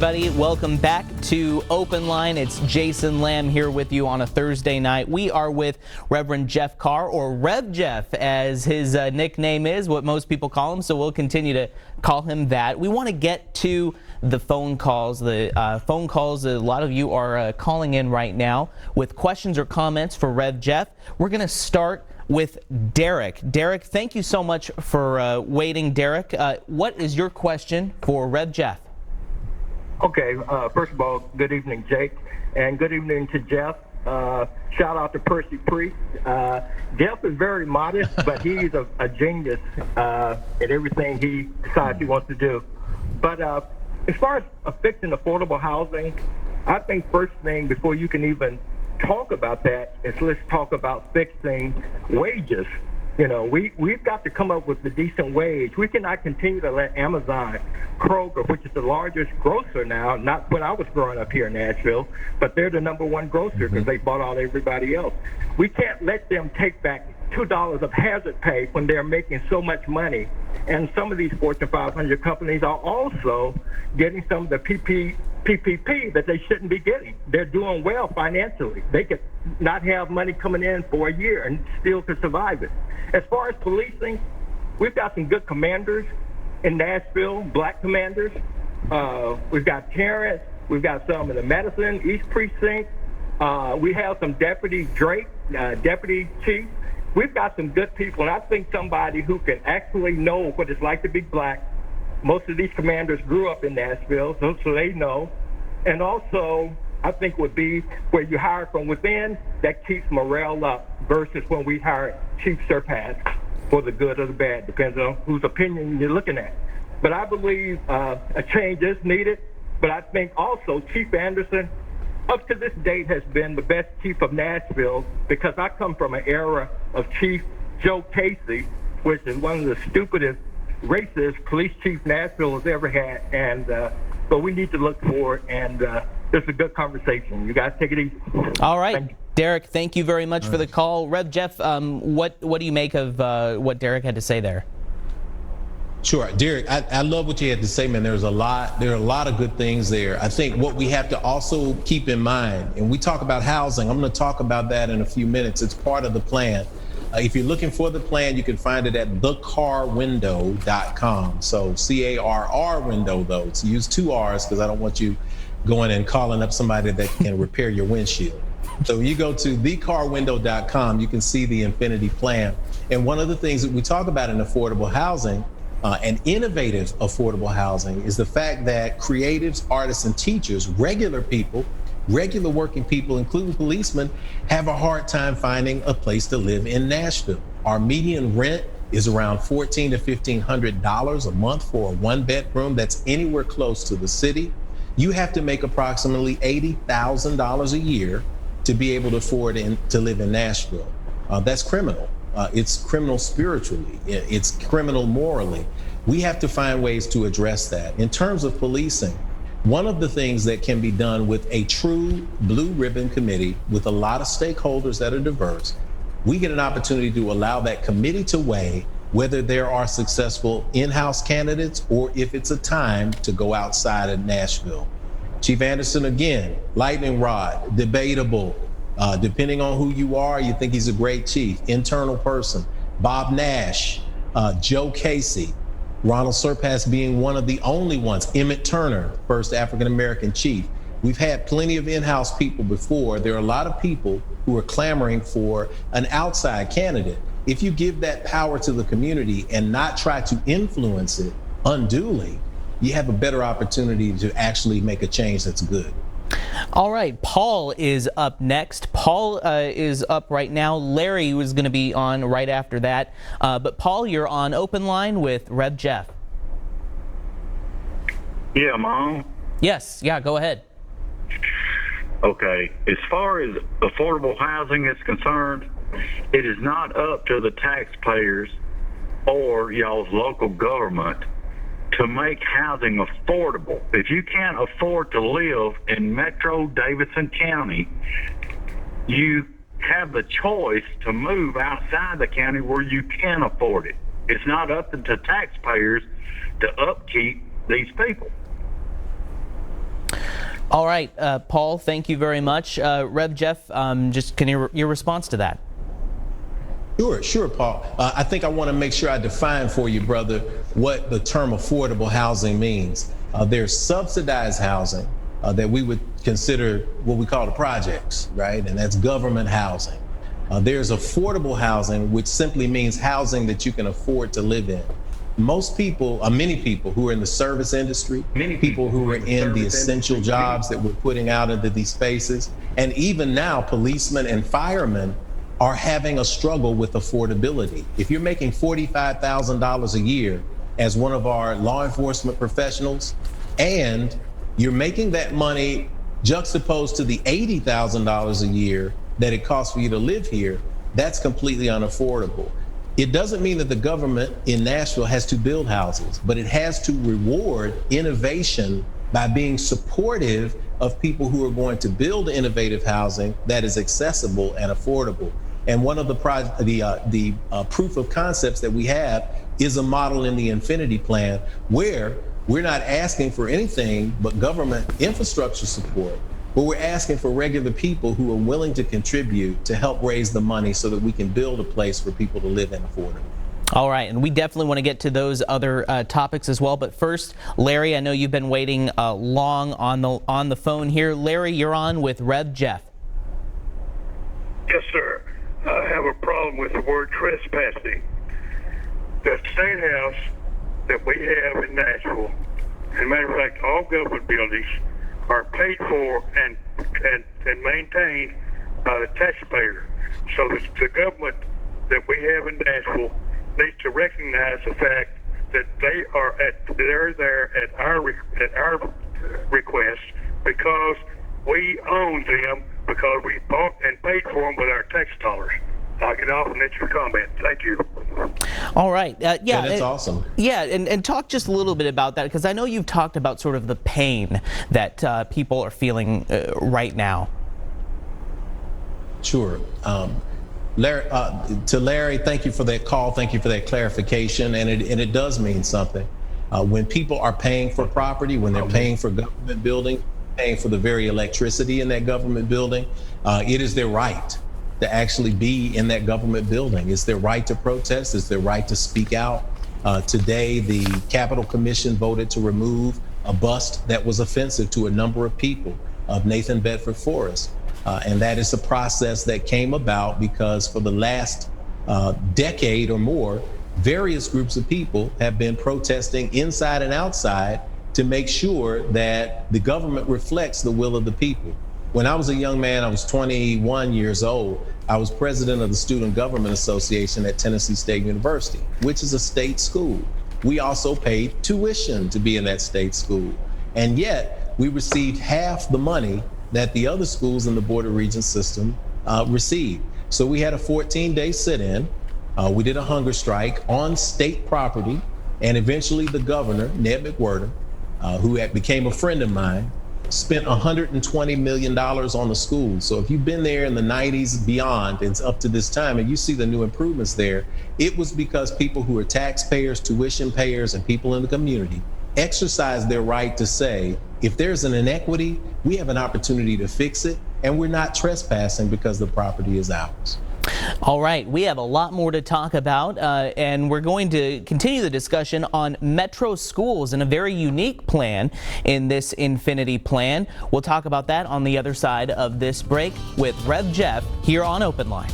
everybody. Welcome back to OpenLine. It's Jason Lamb here with you on a Thursday night. We are with Reverend Jeff Carr, or Rev Jeff, as his nickname is, what most people call him, so we'll continue to call him that. We want to get to the phone calls. A lot of you are calling in right now with questions or comments for Rev Jeff. We're going to start with Derek. Derek, thank you so much for waiting, Derek. What is your question for Rev Jeff? Okay, first of all, good evening, Jake, and good evening to Jeff. Shout out to Percy Priest. Jeff is very modest, but he's a genius at everything he decides he wants to do. But as far as fixing affordable housing, I think first thing before you can even talk about that is let's talk about fixing wages. You know, we've got to come up with a decent wage. We cannot continue to let Amazon, Kroger, which is the largest grocer now, not when I was growing up here in Nashville, but they're the number one grocer because they bought out everybody else. We can't let them take back $2 of hazard pay when they're making so much money. And some of these Fortune 500 companies are also getting some of the PPP that they shouldn't be getting. They're doing well financially. They could not have money coming in for a year and still could survive it. As far as policing, we've got some good commanders in Nashville, black commanders. We've got Terrence. We've got some in the Madison East Precinct. We have some Deputy Drake, Deputy Chief. We've got some good people, and I think somebody who can actually know what it's like to be black. Most of these commanders grew up in Nashville, so they know. And also, I think would be where you hire from within, that keeps morale up versus when we hire chief surpass for the good or the bad, depends on whose opinion you're looking at. But I believe a change is needed, but I think also Chief Anderson, up to this date, has been the best chief of Nashville because I come from an era of Chief Joe Casey, which is one of the stupidest, racist police chief Nashville has ever had. And but we need to look for it, and it's a good conversation. You guys take it easy. All right. Derek, thank you very much for the call. Rev Jeff, what do you make of what Derek had to say there? Sure, Derek, I love what you had to say, man. There are a lot of good things there. I think what we have to also keep in mind, and we talk about housing, I'm going to talk about that in a few minutes. It's part of the plan. If you're looking for the plan, you can find it at thecarrwindow.com. So C-A-R-R window, though. So use two R's because I don't want you going and calling up somebody that can repair your windshield. So you go to thecarrwindow.com, you can see the Infinity Plan. And one of the things that we talk about in affordable housing and innovative affordable housing is the fact that creatives, artists, and teachers, regular people, regular working people, including policemen, have a hard time finding a place to live in Nashville. Our median rent is around $1,400 to $1,500 a month for a one-bedroom that's anywhere close to the city. You have to make approximately $80,000 a year to be able to afford to live in Nashville. That's criminal. It's criminal spiritually. It's criminal morally. We have to find ways to address that. In terms of policing, one of the things that can be done with a true blue ribbon committee with a lot of stakeholders that are diverse, we get an opportunity to allow that committee to weigh whether there are successful in-house candidates or if it's a time to go outside of Nashville. Chief Anderson, again, lightning rod, debatable. Depending on who you are, you think he's a great chief, internal person. Bob Nash, Joe Casey, Ronald Surpass being one of the only ones, Emmett Turner, first African-American chief. We've had plenty of in-house people before. There are a lot of people who are clamoring for an outside candidate. If you give that power to the community and not try to influence it unduly, you have a better opportunity to actually make a change that's good. All right, Paul is up next. Paul is up right now. Larry was going to be on right after that. But Paul, you're on Open Line with Rev Jeff. Yeah, Mom. Yes, yeah, go ahead. Okay, as far as affordable housing is concerned, it is not up to the taxpayers or y'all's local government to make housing affordable. If you can't afford to live in Metro Davidson County, you have the choice to move outside the county where you can afford it. It's not up to taxpayers to upkeep these people. All right, Paul, thank you very much. Rev Jeff, just your response to that? Sure, Paul. I think I want to make sure I define for you, brother, what the term affordable housing means. There's subsidized housing that we would consider what we call the projects, right? And that's government housing. There's affordable housing, which simply means housing that you can afford to live in. Most people, many people who are in the service industry, many people who are in the essential jobs that we're putting out into these spaces, and even now policemen and firemen are having a struggle with affordability. If you're making $45,000 a year as one of our law enforcement professionals, and you're making that money juxtaposed to the $80,000 a year that it costs for you to live here, that's completely unaffordable. It doesn't mean that the government in Nashville has to build houses, but it has to reward innovation by being supportive of people who are going to build innovative housing that is accessible and affordable. And one of the proof of concepts that we have is a model in the Infinity Plan where we're not asking for anything but government infrastructure support, but we're asking for regular people who are willing to contribute to help raise the money so that we can build a place for people to live in affordably. All right, and we definitely want to get to those other topics as well. But first, Larry, I know you've been waiting long on the phone here. Larry, you're on with Rev Jeff. Yes, sir. I have a problem with the word trespassing. The state house that we have in Nashville, as a matter of fact, all government buildings are paid for and maintained by the taxpayer. So the government that we have in Nashville needs to recognize the fact that they're there at our request because we own them, because we bought and paid for them with our tax dollars. I'll get off and let you comment. Thank you. All right. Yeah, that's awesome. Yeah, and talk just a little bit about that, because I know you've talked about sort of the pain that people are feeling right now. Sure. Larry, Larry, thank you for that call. Thank you for that clarification. And it does mean something. When people are paying for property, when they're paying for government building, paying for the very electricity in that government building, it is their right to actually be in that government building. It's their right to protest. It's their right to speak out. Today, the Capitol Commission voted to remove a bust that was offensive to a number of people of Nathan Bedford Forrest. And that is a process that came about because for the last decade or more, various groups of people have been protesting inside and outside to make sure that the government reflects the will of the people. When I was a young man, I was 21 years old. I was president of the Student Government Association at Tennessee State University, which is a state school. We also paid tuition to be in that state school. And yet we received half the money that the other schools in the Board of Regents system received. So we had a 14-day sit-in. We did a hunger strike on state property. And eventually the governor, Ned McWhorter, who became a friend of mine, spent $120 million on the school. So if you've been there in the 90s beyond, it's up to this time, and you see the new improvements there, it was because people who are taxpayers, tuition payers, and people in the community exercised their right to say, if there's an inequity, we have an opportunity to fix it, and we're not trespassing because the property is ours. All right, we have a lot more to talk about, and we're going to continue the discussion on Metro schools and a very unique plan in this Infinity Plan. We'll talk about that on the other side of this break with Rev Jeff here on Open Line.